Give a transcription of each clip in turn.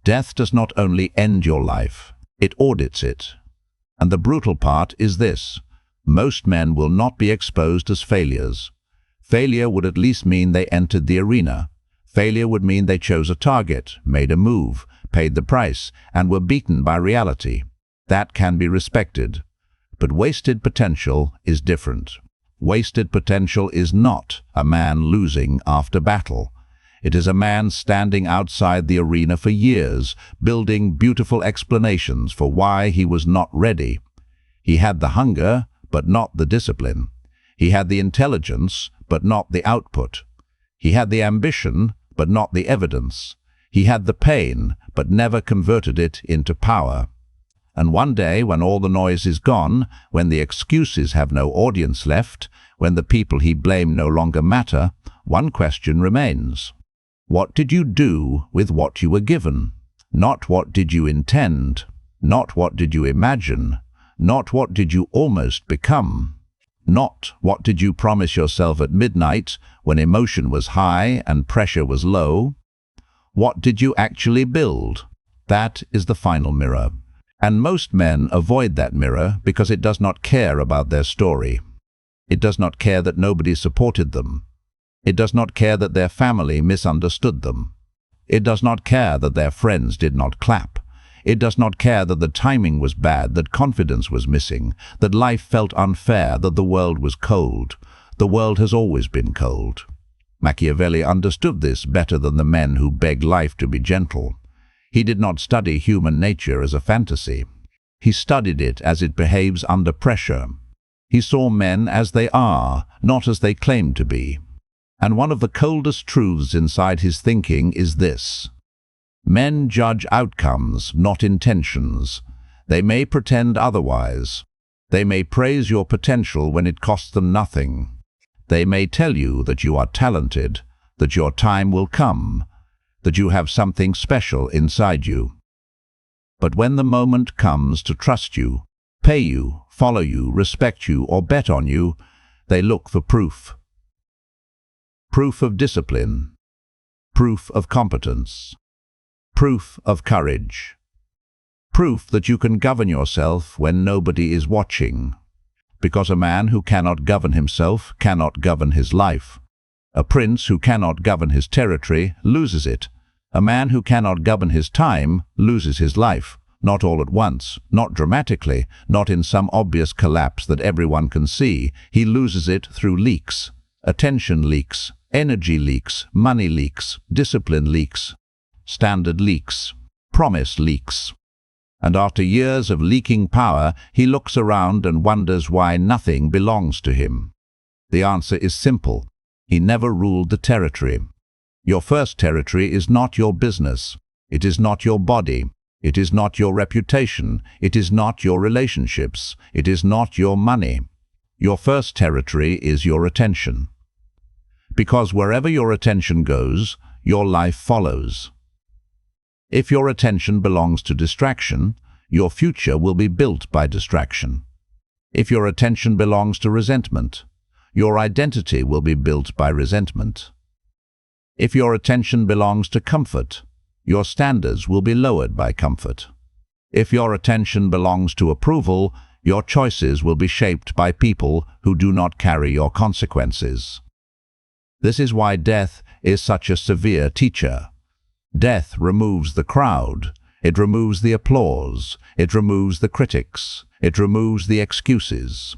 Death does not only end your life, it audits it. And the brutal part is this: most men will not be exposed as failures. Failure would at least mean they entered the arena. Failure would mean they chose a target, made a move, paid the price, and were beaten by reality. That can be respected. But wasted potential is different. Wasted potential is not a man losing after battle. It is a man standing outside the arena for years, building beautiful explanations for why he was not ready. He had the hunger, but not the discipline. He had the intelligence, but not the output. He had the ambition, but not the evidence. He had the pain, but never converted it into power. And one day, when all the noise is gone, when the excuses have no audience left, when the people he blamed no longer matter, one question remains. What did you do with what you were given? Not what did you intend, not what did you imagine, not what did you almost become, not what did you promise yourself at midnight when emotion was high and pressure was low. What did you actually build? That is the final mirror. And most men avoid that mirror because it does not care about their story. It does not care that nobody supported them. It does not care that their family misunderstood them. It does not care that their friends did not clap. It does not care that the timing was bad, that confidence was missing, that life felt unfair, that the world was cold. The world has always been cold. Machiavelli understood this better than the men who beg life to be gentle. He did not study human nature as a fantasy. He studied it as it behaves under pressure. He saw men as they are, not as they claim to be. And one of the coldest truths inside his thinking is this: men judge outcomes, not intentions. They may pretend otherwise. They may praise your potential when it costs them nothing. They may tell you that you are talented, that your time will come, that you have something special inside you. But when the moment comes to trust you, pay you, follow you, respect you, or bet on you, they look for proof. Proof of discipline, proof of competence, proof of courage, proof that you can govern yourself when nobody is watching. Because a man who cannot govern himself cannot govern his life. A prince who cannot govern his territory loses it. A man who cannot govern his time loses his life, not all at once, not dramatically, not in some obvious collapse that everyone can see. He loses it through leaks, attention leaks, energy leaks, money leaks, discipline leaks, standard leaks, promise leaks. And after years of leaking power, he looks around and wonders why nothing belongs to him. The answer is simple. He never ruled the territory. Your first territory is not your business. It is not your body. It is not your reputation. It is not your relationships. It is not your money. Your first territory is your attention. Because wherever your attention goes, your life follows. If your attention belongs to distraction, your future will be built by distraction. If your attention belongs to resentment, your identity will be built by resentment. If your attention belongs to comfort, your standards will be lowered by comfort. If your attention belongs to approval, your choices will be shaped by people who do not carry your consequences. This is why death is such a severe teacher. Death removes the crowd. It removes the applause. It removes the critics. It removes the excuses.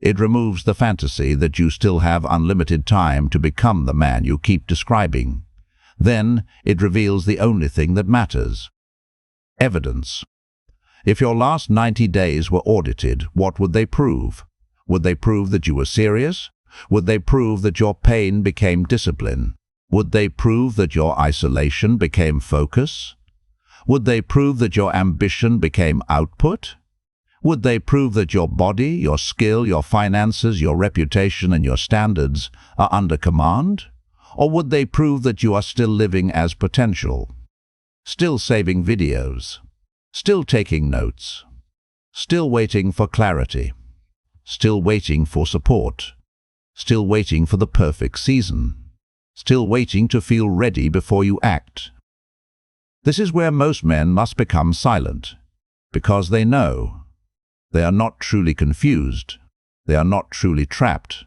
It removes the fantasy that you still have unlimited time to become the man you keep describing. Then it reveals the only thing that matters: evidence. If your last 90 days were audited, what would they prove? Would they prove that you were serious? Would they prove that your pain became discipline? Would they prove that your isolation became focus? Would they prove that your ambition became output? Would they prove that your body, your skill, your finances, your reputation, and your standards are under command? Or would they prove that you are still living as potential, still saving videos, still taking notes, still waiting for clarity, still waiting for support, still waiting for the perfect season, still waiting to feel ready before you act? This is where most men must become silent, because they know. They are not truly confused. They are not truly trapped.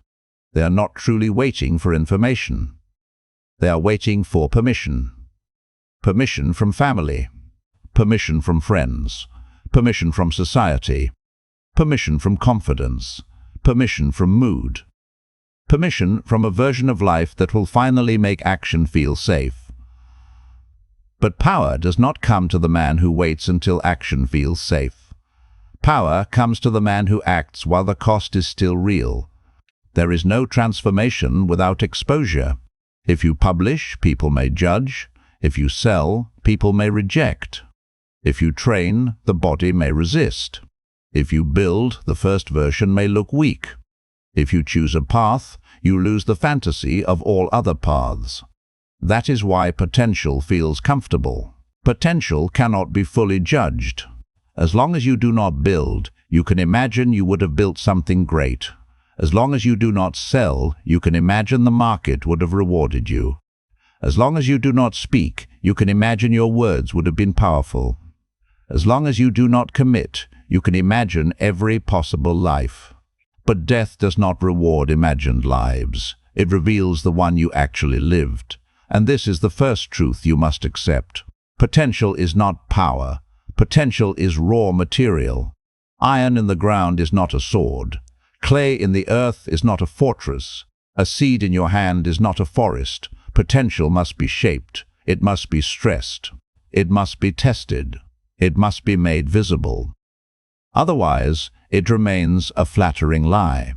They are not truly waiting for information. They are waiting for permission. Permission from family. Permission from friends. Permission from society. Permission from confidence. Permission from mood. Permission from a version of life that will finally make action feel safe. But power does not come to the man who waits until action feels safe. Power comes to the man who acts while the cost is still real. There is no transformation without exposure. If you publish, people may judge. If you sell, people may reject. If you train, the body may resist. If you build, the first version may look weak. If you choose a path, you lose the fantasy of all other paths. That is why potential feels comfortable. Potential cannot be fully judged. As long as you do not build, you can imagine you would have built something great. As long as you do not sell, you can imagine the market would have rewarded you. As long as you do not speak, you can imagine your words would have been powerful. As long as you do not commit, you can imagine every possible life. But death does not reward imagined lives. It reveals the one you actually lived. And this is the first truth you must accept. Potential is not power. Potential is raw material. Iron in the ground is not a sword. Clay in the earth is not a fortress. A seed in your hand is not a forest. Potential must be shaped. It must be stressed. It must be tested. It must be made visible. Otherwise, it remains a flattering lie.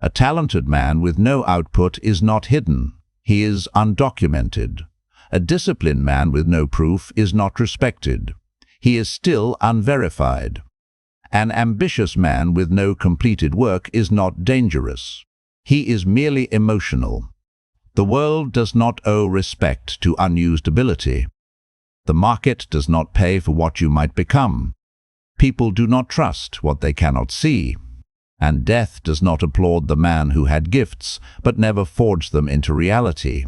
A talented man with no output is not hidden. He is undocumented. A disciplined man with no proof is not respected. He is still unverified. An ambitious man with no completed work is not dangerous. He is merely emotional. The world does not owe respect to unused ability. The market does not pay for what you might become. People do not trust what they cannot see. And death does not applaud the man who had gifts, but never forged them into reality.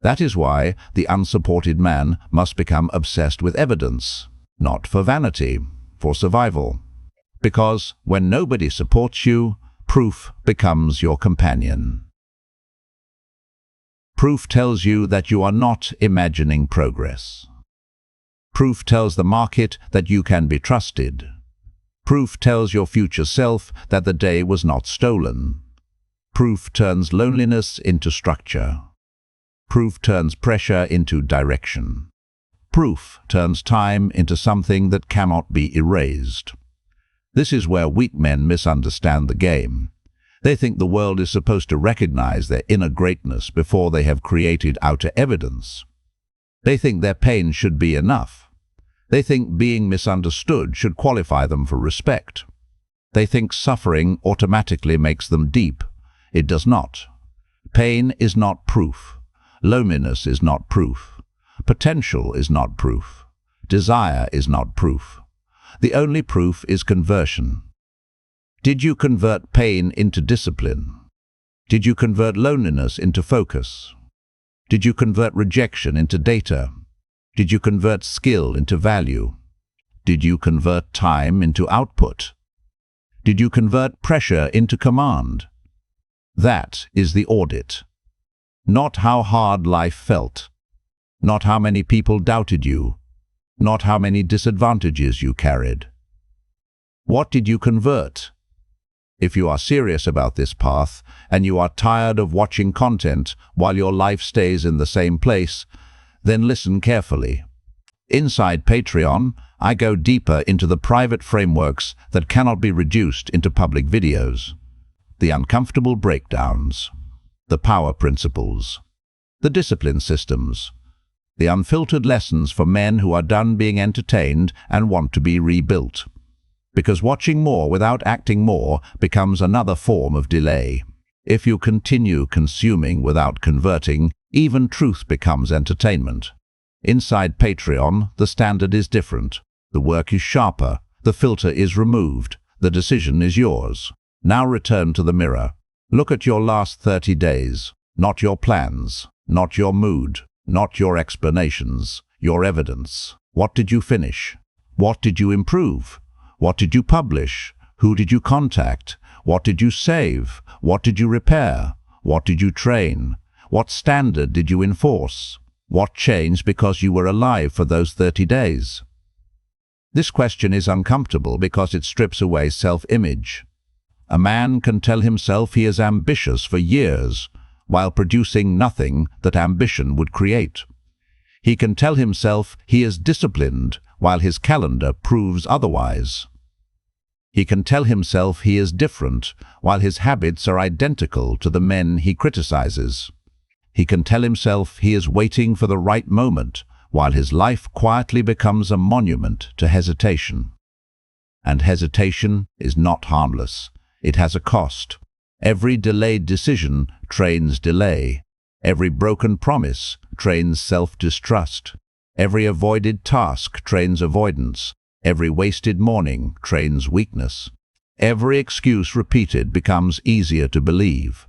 That is why the unsupported man must become obsessed with evidence, not for vanity, for survival. Because when nobody supports you, proof becomes your companion. Proof tells you that you are not imagining progress. Proof tells the market that you can be trusted. Proof tells your future self that the day was not stolen. Proof turns loneliness into structure. Proof turns pressure into direction. Proof turns time into something that cannot be erased. This is where weak men misunderstand the game. They think the world is supposed to recognize their inner greatness before they have created outer evidence. They think their pain should be enough. They think being misunderstood should qualify them for respect. They think suffering automatically makes them deep. It does not. Pain is not proof. Loneliness is not proof. Potential is not proof. Desire is not proof. The only proof is conversion. Did you convert pain into discipline? Did you convert loneliness into focus? Did you convert rejection into data? Did you convert skill into value? Did you convert time into output? Did you convert pressure into command? That is the audit. Not how hard life felt. Not how many people doubted you. Not how many disadvantages you carried. What did you convert? If you are serious about this path, and you are tired of watching content while your life stays in the same place, then listen carefully. Inside Patreon, I go deeper into the private frameworks that cannot be reduced into public videos. The uncomfortable breakdowns, the power principles, the discipline systems, the unfiltered lessons for men who are done being entertained and want to be rebuilt. Because watching more without acting more becomes another form of delay. If you continue consuming without converting, even truth becomes entertainment. Inside Patreon, the standard is different. The work is sharper. The filter is removed. The decision is yours. Now return to the mirror. Look at your last 30 days. Not your plans. Not your mood. Not your explanations. your evidence. What did you finish? What did you improve? What did you publish? Who did you contact? What did you save? What did you repair? What did you train? What standard did you enforce? What changed because you were alive for those 30 days? This question is uncomfortable because it strips away self-image. A man can tell himself he is ambitious for years while producing nothing that ambition would create. He can tell himself he is disciplined while his calendar proves otherwise. He can tell himself he is different while his habits are identical to the men he criticizes. He can tell himself he is waiting for the right moment while his life quietly becomes a monument to hesitation. And hesitation is not harmless. It has a cost. Every delayed decision trains delay. Every broken promise trains self-distrust. Every avoided task trains avoidance. Every wasted morning trains weakness. Every excuse repeated becomes easier to believe.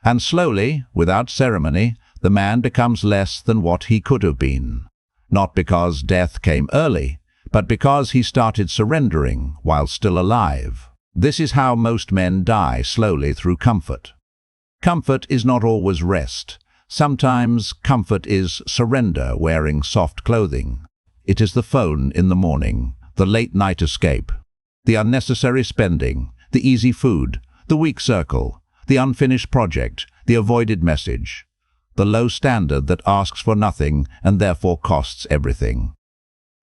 And slowly, without ceremony, the man becomes less than what he could have been. Not because death came early, but because he started surrendering while still alive. This is how most men die slowly through comfort. Comfort is not always rest. Sometimes comfort is surrender wearing soft clothing. It is the phone in the morning, the late-night escape, the unnecessary spending, the easy food, the weak circle, the unfinished project, the avoided message, the low standard that asks for nothing and therefore costs everything.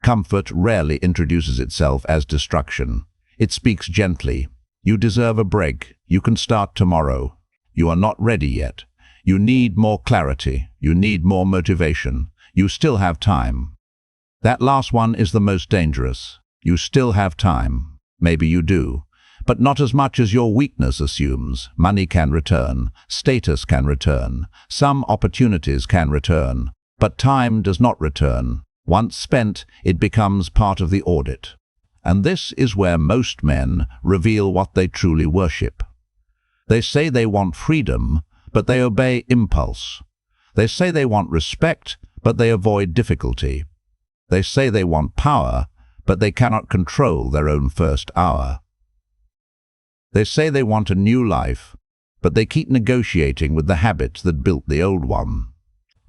Comfort rarely introduces itself as destruction. It speaks gently. You deserve a break. You can start tomorrow. You are not ready yet. You need more clarity. You need more motivation. You still have time. That last one is the most dangerous. You still have time. Maybe you do. But not as much as your weakness assumes. Money can return. Status can return. Some opportunities can return. But time does not return. Once spent, it becomes part of the audit. And this is where most men reveal what they truly worship. They say they want freedom, but they obey impulse. They say they want respect, but they avoid difficulty. They say they want power, but they cannot control their own first hour. They say they want a new life, but they keep negotiating with the habits that built the old one.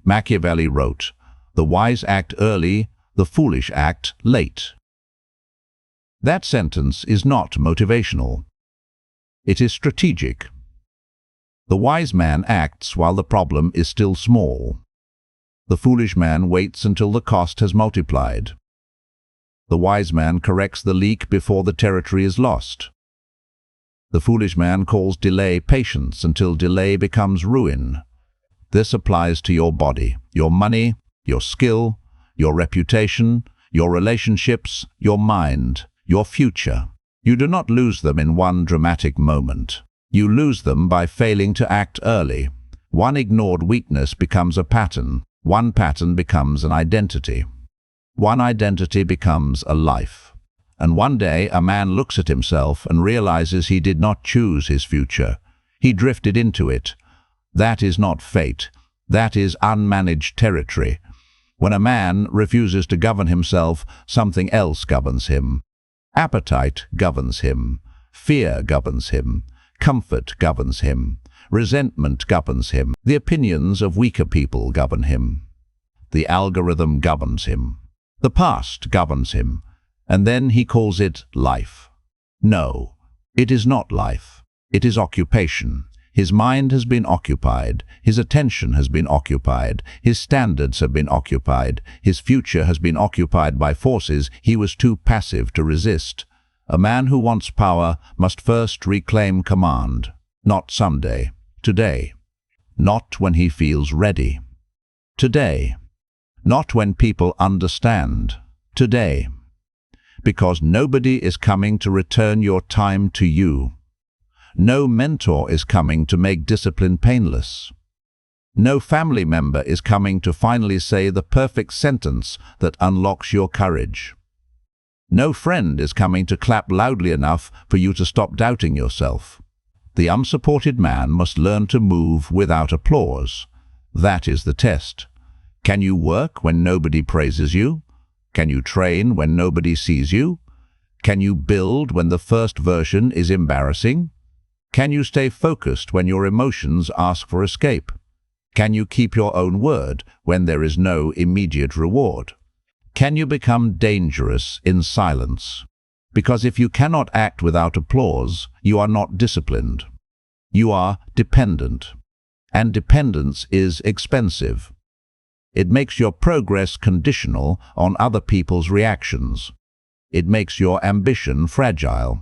Machiavelli wrote, "The wise act early, the foolish act late." That sentence is not motivational. It is strategic. The wise man acts while the problem is still small. The foolish man waits until the cost has multiplied. The wise man corrects the leak before the territory is lost. The foolish man calls delay patience until delay becomes ruin. This applies to your body, your money, your skill, your reputation, your relationships, your mind, your future. You do not lose them in one dramatic moment. You lose them by failing to act early. One ignored weakness becomes a pattern. One pattern becomes an identity. One identity becomes a life. And one day a man looks at himself and realizes he did not choose his future. He drifted into it. That is not fate. That is unmanaged territory. When a man refuses to govern himself, something else governs him. Appetite governs him. Fear governs him. Comfort governs him. Resentment governs him. The opinions of weaker people govern him. The algorithm governs him. The past governs him. And then he calls it life. No, it is not life. It is occupation. His mind has been occupied. His attention has been occupied. His standards have been occupied. His future has been occupied by forces he was too passive to resist. A man who wants power must first reclaim command. Not someday. Today. Not when he feels ready. Today. Not when people understand. Today. Because nobody is coming to return your time to you. No mentor is coming to make discipline painless. No family member is coming to finally say the perfect sentence that unlocks your courage. No friend is coming to clap loudly enough for you to stop doubting yourself. The unsupported man must learn to move without applause. That is the test. Can you work when nobody praises you? Can you train when nobody sees you? Can you build when the first version is embarrassing? Can you stay focused when your emotions ask for escape? Can you keep your own word when there is no immediate reward? Can you become dangerous in silence? Because if you cannot act without applause, you are not disciplined. You are dependent. And dependence is expensive. It makes your progress conditional on other people's reactions. It makes your ambition fragile.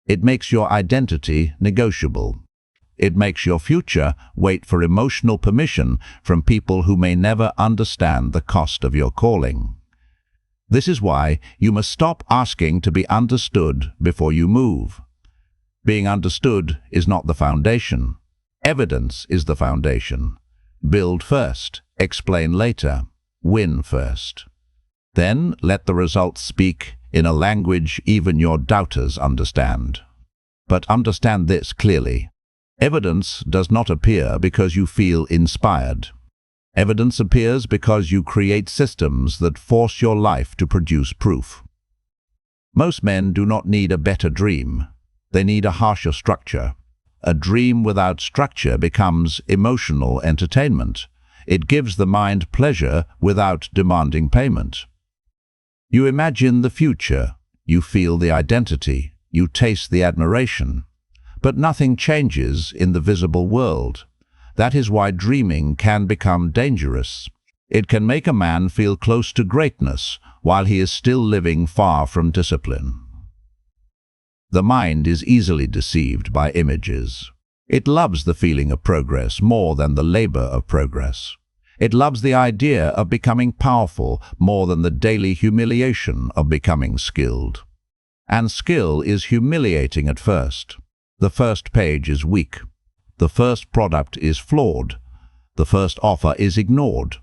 It makes your identity negotiable. It makes your future wait for emotional permission from people who may never understand the cost of your calling. This is why you must stop asking to be understood before you move. Being understood is not the foundation. Evidence is the foundation. Build first, explain later, win first. Then let the results speak in a language even your doubters understand. But understand this clearly. Evidence does not appear because you feel inspired. Evidence appears because you create systems that force your life to produce proof. Most men do not need a better dream. They need a harsher structure. A dream without structure becomes emotional entertainment. It gives the mind pleasure without demanding payment. You imagine the future, you feel the identity, you taste the admiration. But nothing changes in the visible world. That is why dreaming can become dangerous. It can make a man feel close to greatness while he is still living far from discipline. The mind is easily deceived by images. It loves the feeling of progress more than the labor of progress. It loves the idea of becoming powerful more than the daily humiliation of becoming skilled. And skill is humiliating at first. The first page is weak. The first product is flawed. The first offer is ignored.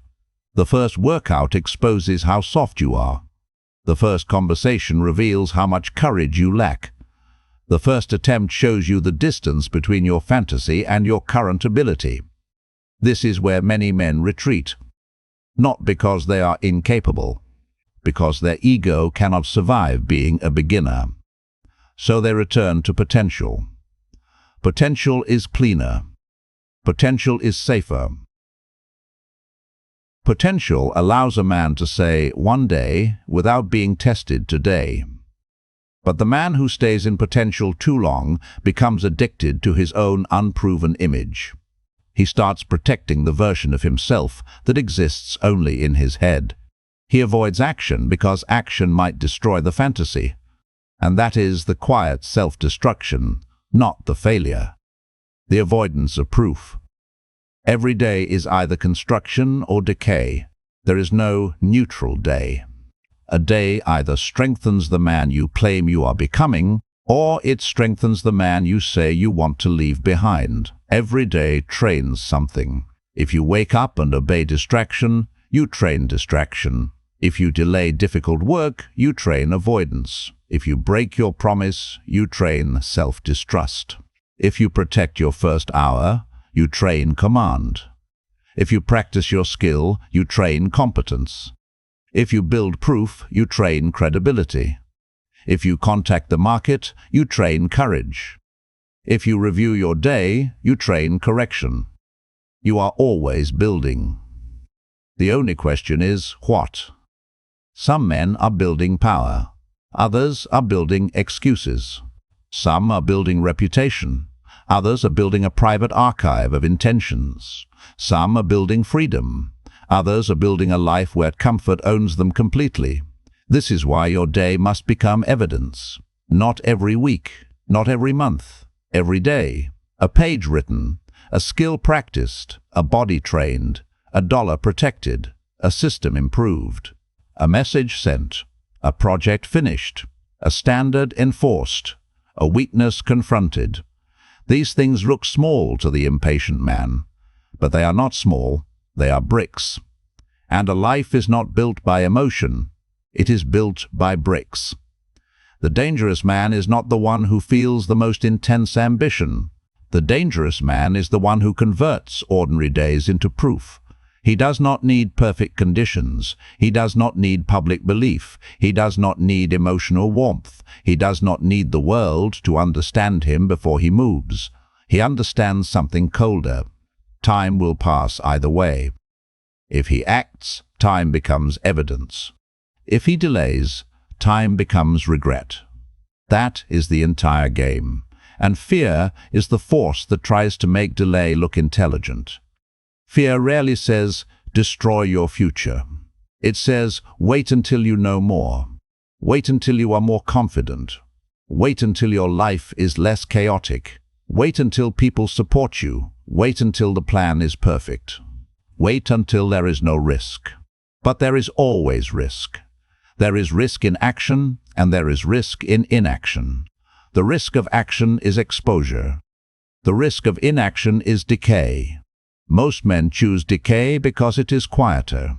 The first workout exposes how soft you are. The first conversation reveals how much courage you lack. The first attempt shows you the distance between your fantasy and your current ability. This is where many men retreat, not because they are incapable, because their ego cannot survive being a beginner. So they return to potential. Potential is cleaner. Potential is safer. Potential allows a man to say one day without being tested today. But the man who stays in potential too long becomes addicted to his own unproven image. He starts protecting the version of himself that exists only in his head. He avoids action because action might destroy the fantasy. And that is the quiet self-destruction, not the failure. The avoidance of proof. Every day is either construction or decay. There is no neutral day. A day either strengthens the man you claim you are becoming, or it strengthens the man you say you want to leave behind. Every day trains something. If you wake up and obey distraction, you train distraction. If you delay difficult work, you train avoidance. If you break your promise, you train self-distrust. If you protect your first hour, you train command. If you practice your skill, you train competence. If you build proof, you train credibility. If you contact the market, you train courage. If you review your day, you train correction. You are always building. The only question is, what? Some men are building power. Others are building excuses. Some are building reputation. Others are building a private archive of intentions. Some are building freedom. Others are building a life where comfort owns them completely. This is why your day must become evidence. Not every week, not every month, every day. A page written, a skill practiced, a body trained, a dollar protected, a system improved, a message sent, a project finished, a standard enforced, a weakness confronted. These things look small to the impatient man, but they are not small, they are bricks. And a life is not built by emotion, it is built by bricks. The dangerous man is not the one who feels the most intense ambition. The dangerous man is the one who converts ordinary days into proof. He does not need perfect conditions. He does not need public belief. He does not need emotional warmth. He does not need the world to understand him before he moves. He understands something colder. Time will pass either way. If he acts, time becomes evidence. If he delays, time becomes regret. That is the entire game. And fear is the force that tries to make delay look intelligent. Fear rarely says, destroy your future. It says, wait until you know more. Wait until you are more confident. Wait until your life is less chaotic. Wait until people support you. Wait until the plan is perfect. Wait until there is no risk. But there is always risk. There is risk in action, and there is risk in inaction. The risk of action is exposure. The risk of inaction is decay. Most men choose decay because it is quieter.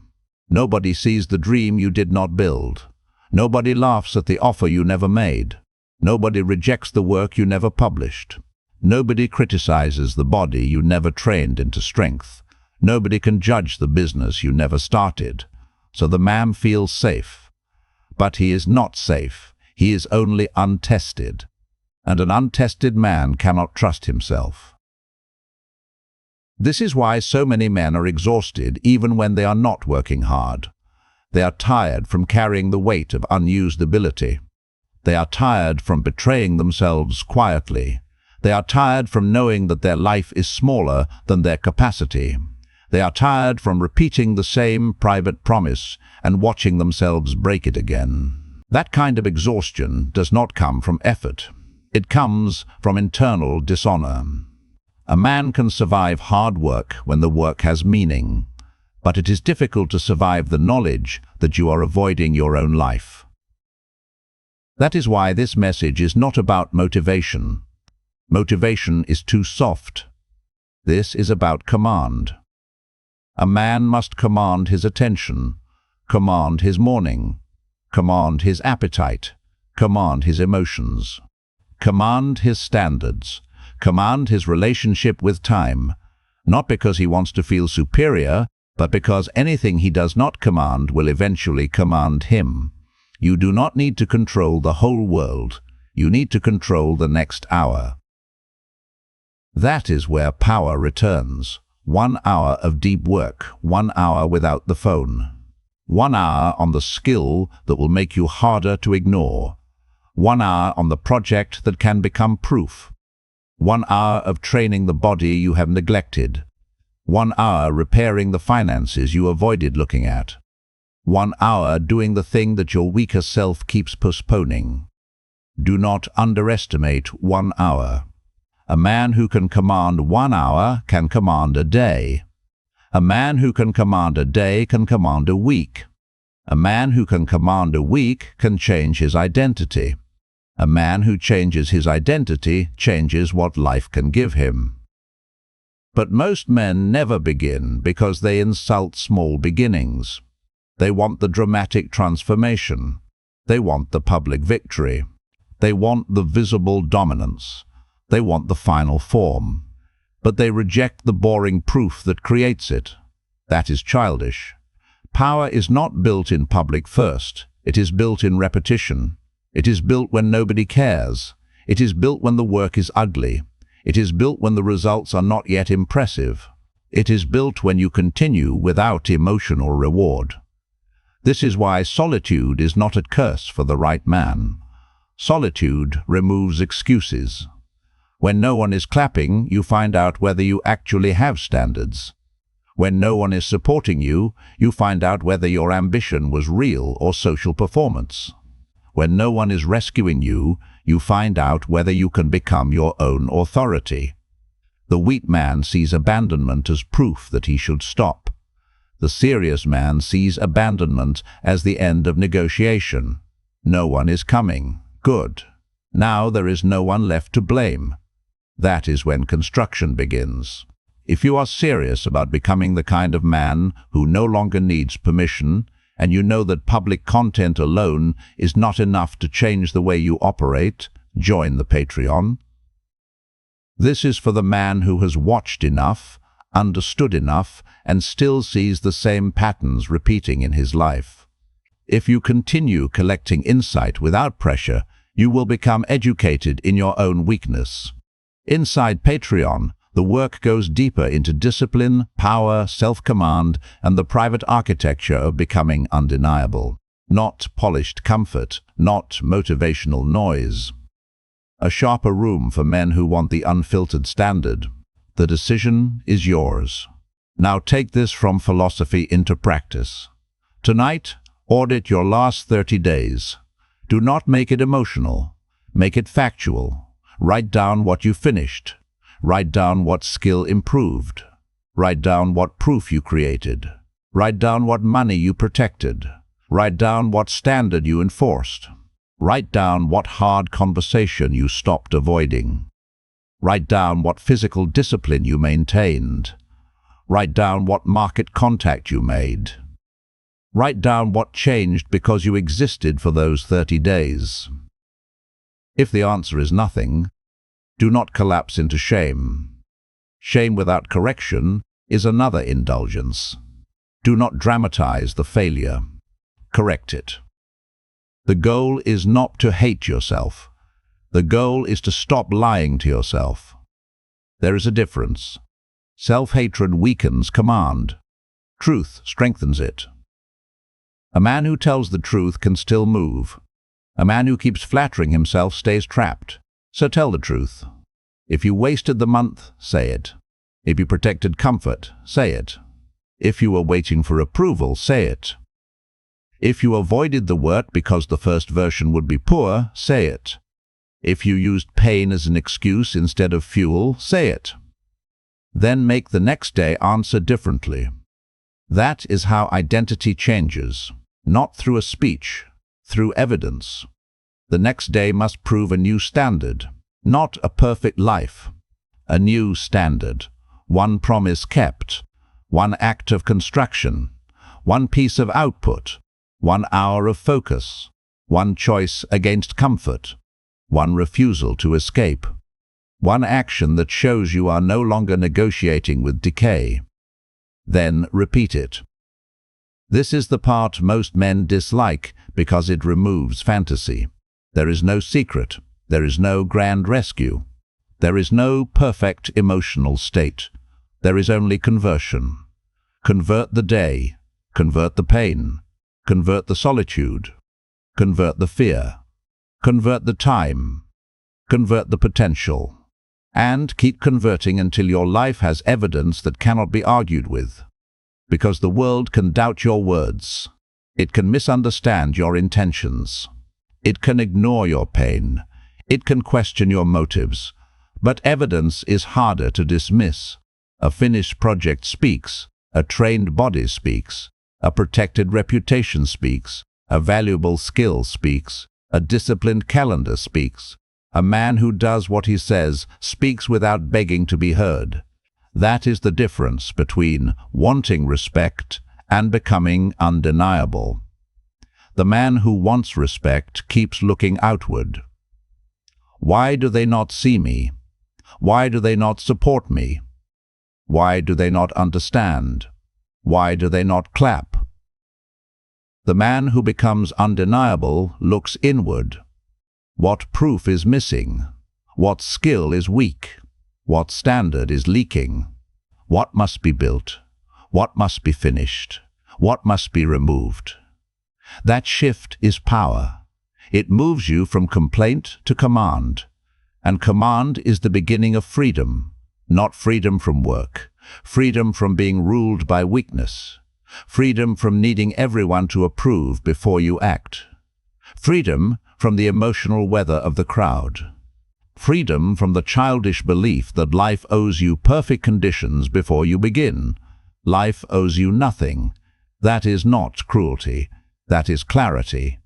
Nobody sees the dream you did not build. Nobody laughs at the offer you never made. Nobody rejects the work you never published. Nobody criticizes the body you never trained into strength. Nobody can judge the business you never started. So the man feels safe. But he is not safe. He is only untested. And an untested man cannot trust himself. This is why so many men are exhausted even when they are not working hard. They are tired from carrying the weight of unused ability. They are tired from betraying themselves quietly. They are tired from knowing that their life is smaller than their capacity. They are tired from repeating the same private promise and watching themselves break it again. That kind of exhaustion does not come from effort. It comes from internal dishonor. A man can survive hard work when the work has meaning, but it is difficult to survive the knowledge that you are avoiding your own life. That is why this message is not about motivation. Motivation is too soft. This is about command. A man must command his attention, command his morning, command his appetite, command his emotions, command his standards, command his relationship with time, not because he wants to feel superior, but because anything he does not command will eventually command him. You do not need to control the whole world. You need to control the next hour. That is where power returns. 1 hour of deep work, 1 hour without the phone. 1 hour on the skill that will make you harder to ignore. 1 hour on the project that can become proof. 1 hour of training the body you have neglected. 1 hour repairing the finances you avoided looking at. 1 hour doing the thing that your weaker self keeps postponing. Do not underestimate 1 hour. A man who can command 1 hour can command a day. A man who can command a day can command a week. A man who can command a week can change his identity. A man who changes his identity changes what life can give him. But most men never begin because they insult small beginnings. They want the dramatic transformation. They want the public victory. They want the visible dominance. They want the final form. But they reject the boring proof that creates it. That is childish. Power is not built in public first. It is built in repetition. It is built when nobody cares. It is built when the work is ugly. It is built when the results are not yet impressive. It is built when you continue without emotional reward. This is why solitude is not a curse for the right man. Solitude removes excuses. When no one is clapping, you find out whether you actually have standards. When no one is supporting you, you find out whether your ambition was real or social performance. When no one is rescuing you, you find out whether you can become your own authority. The weak man sees abandonment as proof that he should stop. The serious man sees abandonment as the end of negotiation. No one is coming. Good. Now there is no one left to blame. That is when construction begins. If you are serious about becoming the kind of man who no longer needs permission, and you know that public content alone is not enough to change the way you operate, join the Patreon. This is for the man who has watched enough, understood enough, and still sees the same patterns repeating in his life. If you continue collecting insight without pressure, you will become educated in your own weakness. Inside Patreon, the work goes deeper into discipline, power, self-command, and the private architecture of becoming undeniable. Not polished comfort, not motivational noise. A sharper room for men who want the unfiltered standard. The decision is yours. Now take this from philosophy into practice. Tonight, audit your last 30 days. Do not make it emotional. Make it factual. Write down what you finished. Write down what skill improved. Write down what proof you created. Write down what money you protected. Write down what standard you enforced. Write down what hard conversation you stopped avoiding. Write down what physical discipline you maintained. Write down what market contact you made. Write down what changed because you existed for those 30 days. If the answer is nothing, do not collapse into shame. Shame without correction is another indulgence. Do not dramatize the failure. Correct it. The goal is not to hate yourself. The goal is to stop lying to yourself. There is a difference. Self-hatred weakens command. Truth strengthens it. A man who tells the truth can still move. A man who keeps flattering himself stays trapped. So tell the truth. If you wasted the month, say it. If you protected comfort, say it. If you were waiting for approval, say it. If you avoided the work because the first version would be poor, say it. If you used pain as an excuse instead of fuel, say it. Then make the next day answer differently. That is how identity changes, not through a speech, through evidence. The next day must prove a new standard, not a perfect life. A new standard, one promise kept, one act of construction, one piece of output, 1 hour of focus, one choice against comfort, one refusal to escape, one action that shows you are no longer negotiating with decay. Then repeat it. This is the part most men dislike because it removes fantasy. There is no secret. There is no grand rescue. There is no perfect emotional state. There is only conversion. Convert the day. Convert the pain. Convert the solitude. Convert the fear. Convert the time. Convert the potential. And keep converting until your life has evidence that cannot be argued with. Because the world can doubt your words. It can misunderstand your intentions. It can ignore your pain. It can question your motives. But evidence is harder to dismiss. A finished project speaks. A trained body speaks. A protected reputation speaks. A valuable skill speaks. A disciplined calendar speaks. A man who does what he says speaks without begging to be heard. That is the difference between wanting respect and becoming undeniable. The man who wants respect keeps looking outward. Why do they not see me? Why do they not support me? Why do they not understand? Why do they not clap? The man who becomes undeniable looks inward. What proof is missing? What skill is weak? What standard is leaking? What must be built? What must be finished? What must be removed? That shift is power. It moves you from complaint to command. And command is the beginning of freedom, not freedom from work, freedom from being ruled by weakness, freedom from needing everyone to approve before you act, freedom from the emotional weather of the crowd, freedom from the childish belief that life owes you perfect conditions before you begin. Life owes you nothing. That is not cruelty. That is clarity.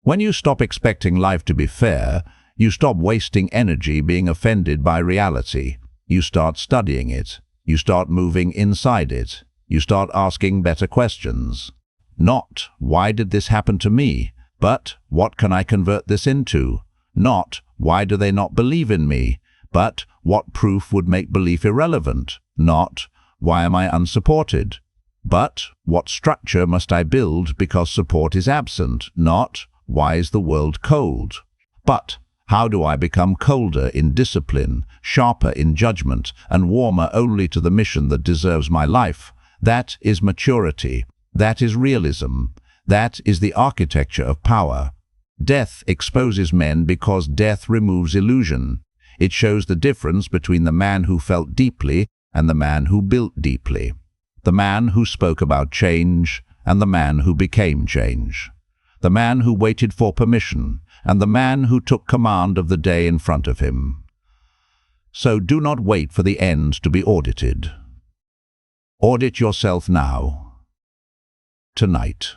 When you stop expecting life to be fair, you stop wasting energy being offended by reality. You start studying it. You start moving inside it. You start asking better questions. Not, why did this happen to me? But, what can I convert this into? Not, why do they not believe in me? But, what proof would make belief irrelevant? Not, Why am I unsupported? But what structure must I build because support is absent? Not, why is the world cold? But, how do I become colder in discipline, sharper in judgment, and warmer only to the mission that deserves my life? That is maturity. That is realism. That is the architecture of power. Death exposes men because death removes illusion. It shows the difference between the man who felt deeply and the man who built deeply. The man who spoke about change and the man who became change. The man who waited for permission and the man who took command of the day in front of him. So do not wait for the end to be audited. Audit yourself now. Tonight.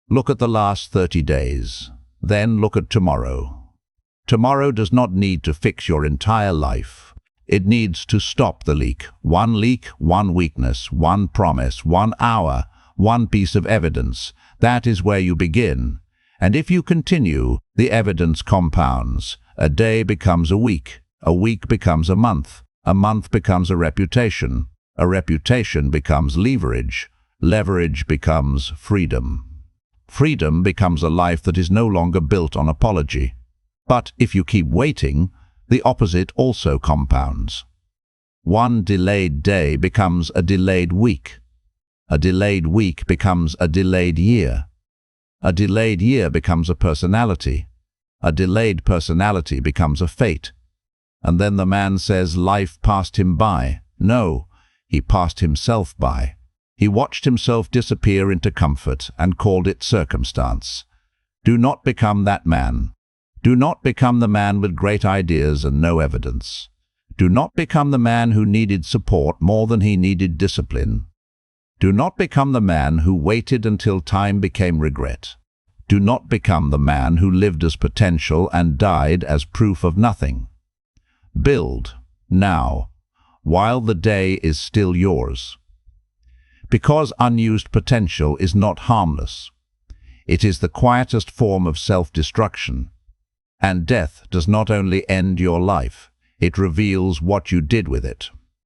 Look at the last 30 days. Then look at tomorrow. Tomorrow does not need to fix your entire life. It needs to stop the leak. One leak, one weakness, one promise, 1 hour, one piece of evidence. That is where you begin. And if you continue, the evidence compounds. A day becomes a week becomes a month becomes a reputation becomes leverage becomes freedom. Freedom becomes a life that is no longer built on apology. But if you keep waiting, the opposite also compounds. One delayed day becomes a delayed week. A delayed week becomes a delayed year. A delayed year becomes a personality. A delayed personality becomes a fate. And then the man says life passed him by. No, he passed himself by. He watched himself disappear into comfort and called it circumstance. Do not become that man. Do not become the man with great ideas and no evidence. Do not become the man who needed support more than he needed discipline. Do not become the man who waited until time became regret. Do not become the man who lived as potential and died as proof of nothing. Build, now, while the day is still yours. Because unused potential is not harmless. It is the quietest form of self-destruction. And death does not only end your life, it reveals what you did with it.